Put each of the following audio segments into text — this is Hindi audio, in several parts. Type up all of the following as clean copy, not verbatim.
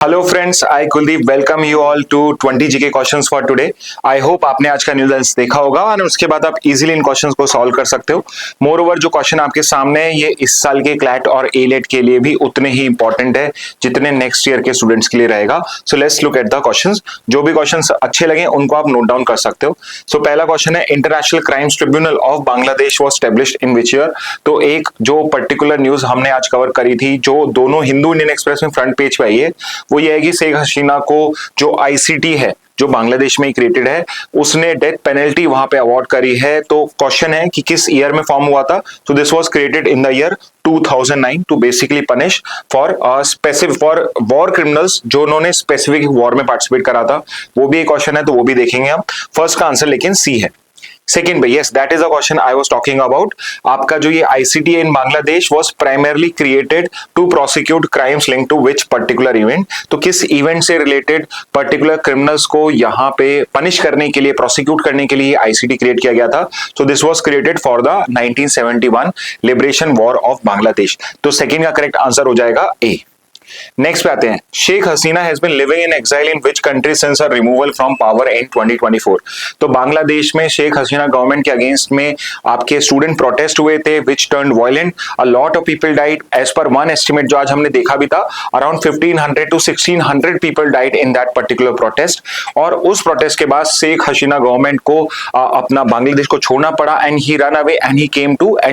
Hello friends, I Kuldeep welcome you all to 20 GK questions for today. I hope आपने आज का न्यूज़ देखा होगा और उसके बाद आप इजीली इन क्वेश्चंस को सॉल्व कर सकते हो। मोर ओवर जो क्वेश्चन आपके सामने है ये इस साल के क्लैट और एलेट के लिए भी उतने ही इंपॉर्टेंट है जितने नेक्स्ट ईयर के स्टूडेंट्स के लिए रहेगा। So let's look at the questions. जो भी क्वेश्चंस अच्छे लगे उनको आप नोट डाउन कर सकते हो। सो पहला क्वेश्चन है, international crimes tribunal of Bangladesh was established in which year. तो एक जो पर्टिकुलर न्यूज हमने आज कवर करी थी जो दोनों हिंदू इंडियन एक्सप्रेस में फ्रंट पेज पे आई है वो ये है कि शेख हसीना को जो आईसीटी है जो बांग्लादेश में क्रिएटेड है उसने डेथ पेनल्टी वहां पे अवार्ड करी है। तो क्वेश्चन है कि किस ईयर में फॉर्म हुआ था। तो this was created in the year 2009 to basically punish for specific for war criminals जो उन्होंने स्पेसिफिक वॉर में पार्टिसिपेट करा था। वो भी एक क्वेश्चन है तो वो भी देखेंगे हम। फर्स्ट का आंसर लेकिन सी है। सेकेंड भाई, yes that is a question I was talking about. आपका जो ये ICT in Bangladesh was primarily created to prosecute crimes link to which particular event. तो किस इवेंट से रिलेटेड पर्टिकुलर क्रिमिनल्स को यहाँ पे पनिश करने के लिए प्रोसिक्यूट करने के लिए आईसीटी क्रिएट किया गया था। So this was created for the 1971 liberation war of Bangladesh. तो सेकेंड का करेक्ट आंसर हो जाएगा ए। नेक्स्ट पे आते हैं, Sheikh Hasina has been living in exile in which country since her removal from power in 2024। तो बांग्लादेश में शेख हसीना गवर्नमेंट के अगेंस्ट में आपके स्टूडेंट प्रोटेस्ट हुए थे which turned violent. A lot of people died as per one estimate जो आज हमने देखा भी था। Around 1500 to 1600 people died in that particular protest. और उस प्रोटेस्ट के बाद शेख हसीना गवर्नमेंट को अपना बांग्लादेश को छोड़ना पड़ा and he run away and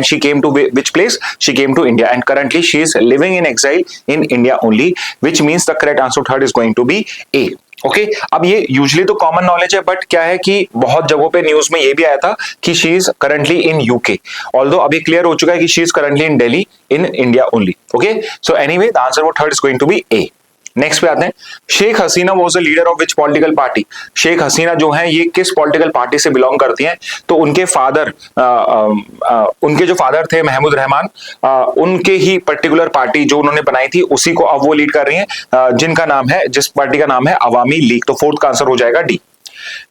she came to which place, she came to India and currently she is living in exile in India only, which means the correct answer third is going to be A. Okay अब ये यूजली तो कॉमन नॉलेज है बट क्या है कि बहुत जगहों पे न्यूज में ये भी आया था कि she is currently in UK. Although अभी क्लियर हो चुका है कि she is currently in Delhi in India only. Okay so anyway the answer वो third is going to be A. Next पे आते हैं, Sheikh Hasina was the leader of which political party. Sheikh Hasina जो है ये किस पॉलिटिकल पार्टी से बिलोंग करती हैं। तो उनके फादर उनके जो फादर थे महमूद रहमान, उनके ही पर्टिकुलर पार्टी जो उन्होंने बनाई थी उसी को अब वो लीड कर रही हैं जिनका नाम है, जिस पार्टी का नाम है अवामी लीग। तो फोर्थ का आंसर हो जाएगा डी।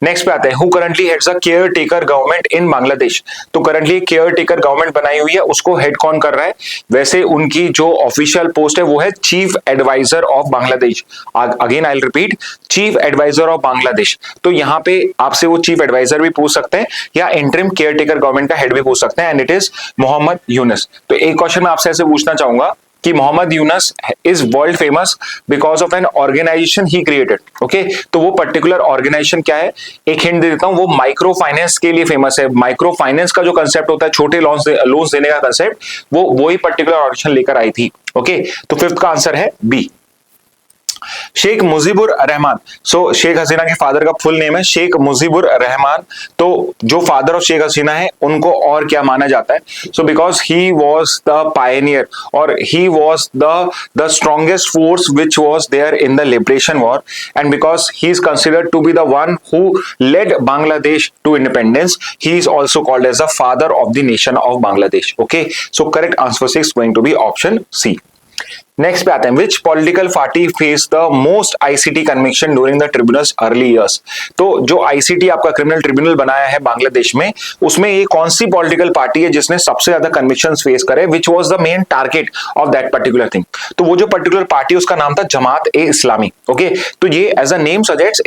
नेक्स्ट पे आते हैं, who currently heads the care taker government in Bangladesh. तो करंटली केयर टेकर गवर्नमेंट बनाई हुई है, उसको हेड कौन कर रहा है। वैसे उनकी जो ऑफिशियल पोस्ट है वो है chief adviser of Bangladesh. Again I will repeat, chief adviser of Bangladesh. तो यहाँ पे आपसे वो चीफ एडवाइजर भी पूछ सकते हैं या इंटरिम केयर टेकर गवर्नमेंट का हेड भी पूछ सकते हैं and it is Muhammad Yunus. तो एक क्वेश्चन मैं आपसे ऐसे पूछना चाहूंगा कि Muhammad Yunus is world famous because of an organisation he created. Okay तो वो पर्टिकुलर ऑर्गेनाइजेशन क्या है, एक हिंट दे देता हूं, वो माइक्रो फाइनेंस के लिए फेमस है। माइक्रो फाइनेंस का जो कंसेप्ट होता है, छोटे लोन्स देने का कंसेप्ट, वो ही पर्टिकुलर ऑर्गेनाइजेशन लेकर आई थी। ओके तो फिफ्थ का आंसर है बी, शेख मुजीबुर रहमान। सो शेख हसीना के फादर का फुल नेम है शेख मुजीबुर रहमान। तो जो फादर ऑफ शेख हसीना है उनको और क्या माना जाता है। So because he was the pioneer और he was the strongest force which was there in the liberation war and because he is considered to be the one who led Bangladesh to independence, he is also called as the father of the nation of Bangladesh. Okay so correct answer 6 going to be option C. Next पे आते हैं, which political party face the most ICT conviction during the tribunals early years. तो जो आईसीटी आपका क्रिमिनल ट्रिब्यूनल बनाया है बांग्लादेश में, उसमें ये कौन सी पॉलिटिकल पार्टी है जिसने सबसे ज्यादा कन्विक्शंस फेस करे, which was the main target of that particular thing. तो वो जो पर्टिकुलर पार्टी उसका नाम था जमात ए इस्लामी। ओके तो ये as a name suggests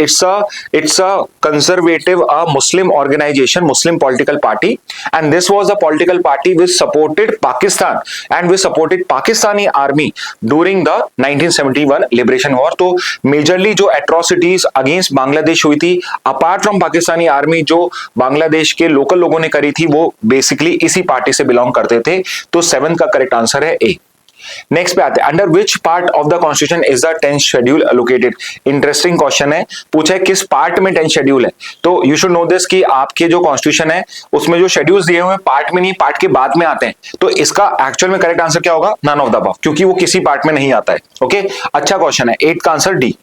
it's a conservative Muslim organisation, Muslim political party and this was the political party which supported Pakistan and which supported Pakistani army during the 1971 liberation war. तो मेजरली जो एट्रोसिटीज अगेंस्ट बांग्लादेश हुई थी अपार्ट फ्रॉम पाकिस्तानी आर्मी, जो बांग्लादेश के लोकल लोगों ने करी थी, वो बेसिकली इसी पार्टी से बिलोंग करते थे। तो 7th का करेक्ट आंसर है ए। नेक्स्ट पे आते हैं, under which part of the constitution is the 10th schedule allocated. Interesting question है, पूछा है किस पार्ट में 10th शेड्यूल है। तो यू शुड नो दिस कि आपके जो कॉन्स्टिट्यूशन है उसमें जो शेड्यूल्स दिए हुए हैं पार्ट में नहीं, पार्ट के बाद में आते हैं। तो इसका एक्चुअल में करेक्ट आंसर क्या होगा, नन ऑफ द अबव, क्योंकि वो किसी पार्ट में नहीं आता है। ओके अच्छा क्वेश्चन है, 8th का आंसर डी।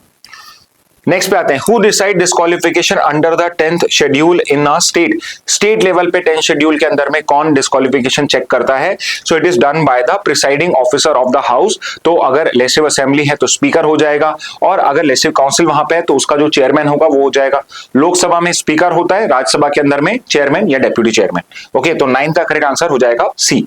नेक्स्ट पे आते हैं, who decide disqualification under the 10th schedule in a state. State level पे 10th शेड्यूल के अंदर में कौन डिस्क्वालिफिकेशन चेक करता है। So it is done by the presiding officer of the house. तो अगर लेजिस्लेटिव असेंबली है तो स्पीकर हो जाएगा और अगर लेजिस्लेटिव काउंसिल वहां पे है तो उसका जो चेयरमैन होगा वो हो जाएगा। लोकसभा में स्पीकर होता है, राज्यसभा के अंदर में चेयरमैन या डेप्यूटी चेयरमैन। ओके तो 9th का करेक्ट आंसर हो जाएगा सी।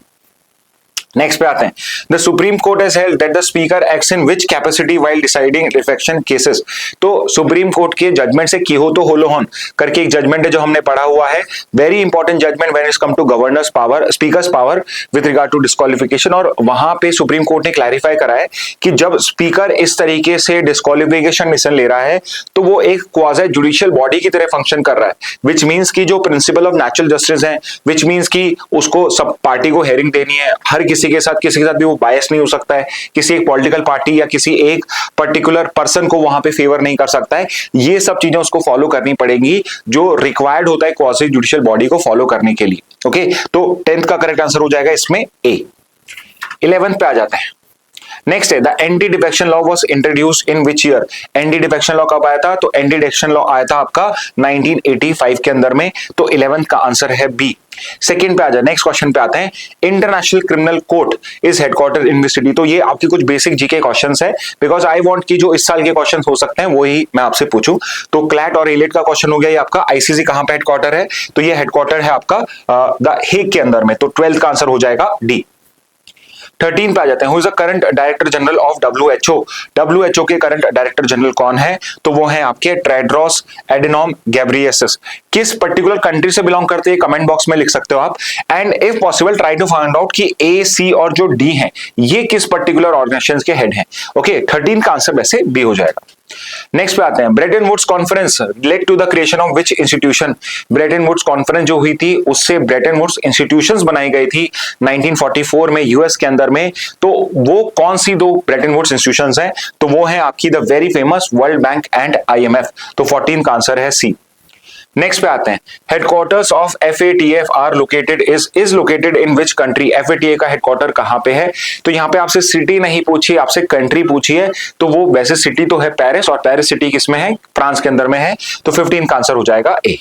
नेक्स्ट पे आते हैं, the Supreme court has held that the speaker acts in which capacity while deciding defection cases. तो सुप्रीम कोर्ट के जजमेंट से की हो तो होलो हॉन करके एक जजमेंट है जो हमने पढ़ा हुआ है, very important judgement when it's come to governors power, speakers power with regard to disqualification. और वहां पे सुप्रीम कोर्ट ने क्लैरिफाई करा है कि जब स्पीकर इस तरीके से डिस्क्वालिफिकेशन डिसीजन ले रहा है तो वो एक क्वाज़ी जुडिशियल बॉडी की तरह फंक्शन कर रहा है, विच मीन्स की जो प्रिंसिपल ऑफ नेचुरल जस्टिस है, विच मीन्स की उसको सब पार्टी को हेयरिंग देनी है, हर किसी के साथ भी वो बायस नहीं हो सकता है, किसी एक पॉलिटिकल पार्टी या किसी एक पर्टिकुलर पर्सन को वहां पे फेवर नहीं कर सकता है। ये सब चीजें उसको फॉलो करनी पड़ेंगी जो रिक्वायर्ड होता है क्वासी जुडिशियल बॉडी को फॉलो करने के लिए। ओके, तो 10th का करेक्ट आंसर हो जाएगा इसमें ए। 11th पे आ जाते हैं। नेक्स्ट है, the anti defection law was introduced in which year. Anti defection law कब आया था? तो एंटी डिफेक्शन लॉ आया था आपका 1985 के अंदर में, तो 11th का आंसर है बी। सेकंड पे आ जाए, नेक्स्ट क्वेश्चन पे आते हैं, international criminal court is headquarter in which city. तो ये आपकी कुछ बेसिक जीके क्वेश्चंस है, बिकॉज आई वांट कि जो इस साल के क्वेश्चंस हो सकते हैं वही मैं आपसे पूछूं। तो क्लैट और एलेट का क्वेश्चन हो गया, ये आपका आईसीसी कहां पे हेडक्वार्टर है? तो ये हेडक्वार्टर है आपका द हेग के अंदर में, तो 12th का आंसर हो जाएगा डी। 13 पे आ जाते हैं, who is the current director general of WHO। WHO के करंट डायरेक्टर जनरल कौन है? तो वो है आपके टेड्रोस एडेनॉम घेब्रेयेसस। किस पर्टिकुलर कंट्री से बिलोंग करते हैं कमेंट बॉक्स में लिख सकते हो आप, and if possible try to find out कि ए, सी और जो डी है ये किस पर्टिकुलर ऑर्गेनाइजेशन के हेड हैं। ओके, 13 का आंसर वैसे बी हो जाएगा। नेक्स्ट पे आते हैं, Bretton Woods conference led to the creation of which institution. Bretton Woods conference जो हुई थी उससे ब्रेटन वुड्स इंस्टीट्यूशंस बनाई गई थी 1944 में यूएस के अंदर में। तो वो कौन सी दो ब्रेटन वुड्स इंस्टीट्यूशंस हैं? तो वो है आपकी the very famous world bank and IMF। तो 14 का आंसर है सी। नेक्स्ट पे आते हैं, headquarters of FATF are located is located in which country. FATF का हेडक्वार्टर कहां पे है? तो यहां पे आपसे सिटी नहीं पूछी, आपसे कंट्री पूछी है, तो वो वैसे सिटी तो है पेरिस, और पेरिस सिटी किसमें है? फ्रांस के अंदर में है, तो 15 का आंसर हो जाएगा ए।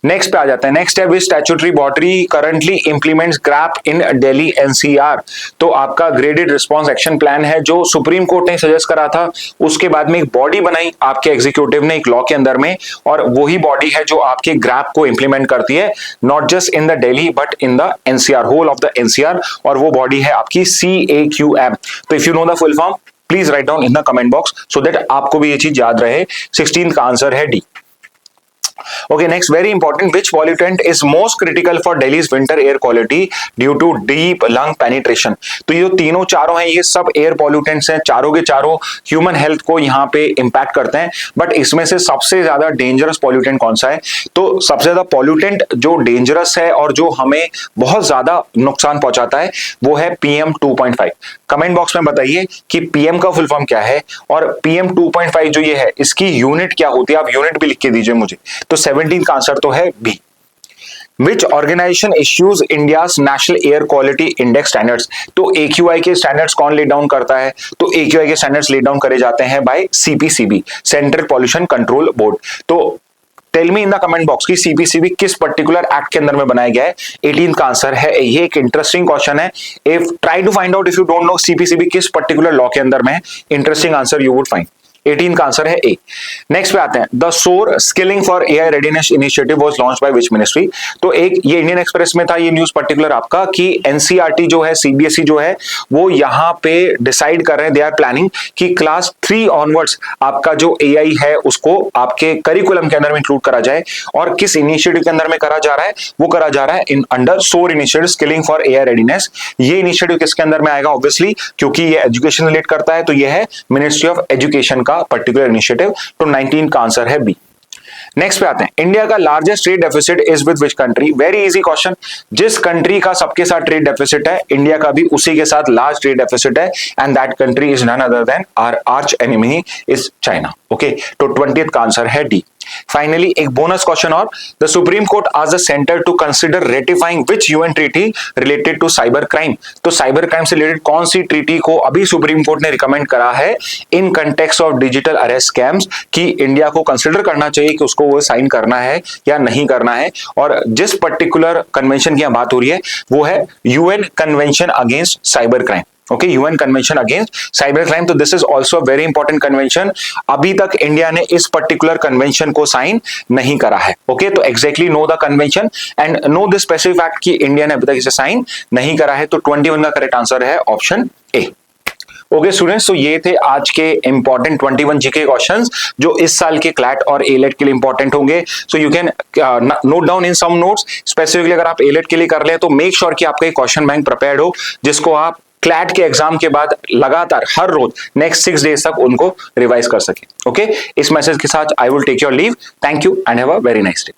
नेक्स्ट पे आ जाते हैं, नेक्स्ट है, which statutory body currently implements GRAP in Delhi NCR। तो आपका ग्रेडेड रिस्पांस एक्शन प्लान है जो सुप्रीम कोर्ट ने सजेस्ट करा था, उसके बाद में एक बॉडी बनाई आपके एग्जीक्यूटिव ने एक लॉ के अंदर में, और वही बॉडी है जो आपके ग्रैप को इंप्लीमेंट करती है, not just in the Delhi but in the NCR, whole of the NCR, और वो बॉडी है आपकी CAQM। तो if you know the full form please write down in the comment box so that आपको भी ये चीज याद रहे। 16 का आंसर है D. Okay, next, very important, which pollutant is most critical for Delhi's winter air quality due to deep lung penetration। तो ये तीनों चारों हैं, ये सब एयर पॉल्यूटेंट्स हैं, चारों के चारों ह्यूमन हेल्थ को यहाँ पे इंपैक्ट करते हैं, बट इसमें से सबसे ज्यादा डेंजरस पॉल्यूटेंट कौन सा है? तो सबसे ज्यादा पॉल्यूटेंट जो डेंजरस है और जो हमें बहुत ज्यादा नुकसान पहुंचाता है वो है PM 2.5। कमेंट बॉक्स में बताइए कि PM का फुल फॉर्म क्या है, और PM 2.5 जो ये है इसकी यूनिट क्या होती है, आप यूनिट भी लिख के दीजिए मुझे। तो 17 का आंसर तो है B. Which organization issues India's National Air Quality Index standards। तो AQI के स्टैंडर्ड्स कौन ले डाउन करता है? तो AQI के स्टैंडर्ड्स ले डाउन करे जाते हैं by CPCB, central pollution control board. तो tell me in the comment box की CPCB किस पर्टिकुलर एक्ट के अंदर में बनाया गया है? 18 का आंसर है। ये एक इंटरेस्टिंग क्वेश्चन है, if try to find out if you don't know CPCB किस पर्टिकुलर लॉ के अंदर में है, interesting answer you would find. 18 का आंसर है ए। नेक्स्ट पे आते हैं, द सोर skilling for AI readiness initiative was launched by which ministry. तो एक ये इंडियन एक्सप्रेस में था ये न्यूज पर्टिकुलर आपका कि NCERT जो है, CBSE जो है, वो यहाँ पे डिसाइड कर रहे हैं, दे आर प्लानिंग कि क्लास 3 ऑनवर्ड्स आपका जो AI है उसको आपके करिकुलम के अंदर में इंक्लूड करा जाए। और किस इनिशिएटिव के अंदर में करा जा रहा है? वो करा जा रहा है इन अंडर सोर initiative skilling for AI readiness. ये इनिशिएटिव किसके अंदर में आएगा? ऑब्वियसली क्योंकि ये एजुकेशन रिलेट करता है, तो ये है मिनिस्ट्री ऑफ एजुकेशन का पर्टिकुलर इनिशिएटिव। तो 19 का आंसर है बी। नेक्स्ट पे आते हैं, इंडिया का largest trade deficit is with which country. Very easy question, जिस कंट्री का सबके साथ ट्रेड डेफिसिट है इंडिया का भी उसी के साथ लार्ज ट्रेड डेफिसिट है, and that country is none other than our arch enemy is China. Okay, तो 20th का आंसर है डी। फाइनली एक बोनस क्वेश्चन और, द सुप्रीम कोर्ट आज the centre to consider ratifying which UN treaty related to cyber crime. तो साइबर क्राइम से रिलेटेड कौन सी ट्रीटी को अभी सुप्रीम कोर्ट ने रिकमेंड करा है in context of digital arrest scams, कि इंडिया को कंसिडर करना चाहिए कि उसको वो साइन करना है या नहीं करना है। और जिस पर्टिकुलर कन्वेंशन की बात हो रही है वो है UN convention against cyber crime. Okay, UN convention against cyber crime. तो this is also very important convention. अभी तक इंडिया ने इस पर्टिकुलर कन्वेंशन को साइन नहीं करा है। ओके, तो exactly know the convention and know this specific fact कि इंडिया ने अभी तक इसे साइन नहीं करा है। तो 21 का करेक्ट आंसर है ऑप्शन ए। ओके स्टूडेंट्स, तो ये थे आज के इंपॉर्टेंट 21 जीके क्वेश्चंस जो इस साल के क्लैट और एलेट के लिए इंपॉर्टेंट होंगे। So you can note down in some notes. Specifically अगर आप एलेट के लिए कर ले तो मेक श्योर कि आपका क्वेश्चन बैंक प्रिपेयर्ड हो, जिसको आप क्लैट के एग्जाम के बाद लगातार हर रोज नेक्स्ट 6 डेज तक उनको रिवाइज कर सके। ओके, इस मैसेज के साथ I will take your leave. Thank you and have a very nice day.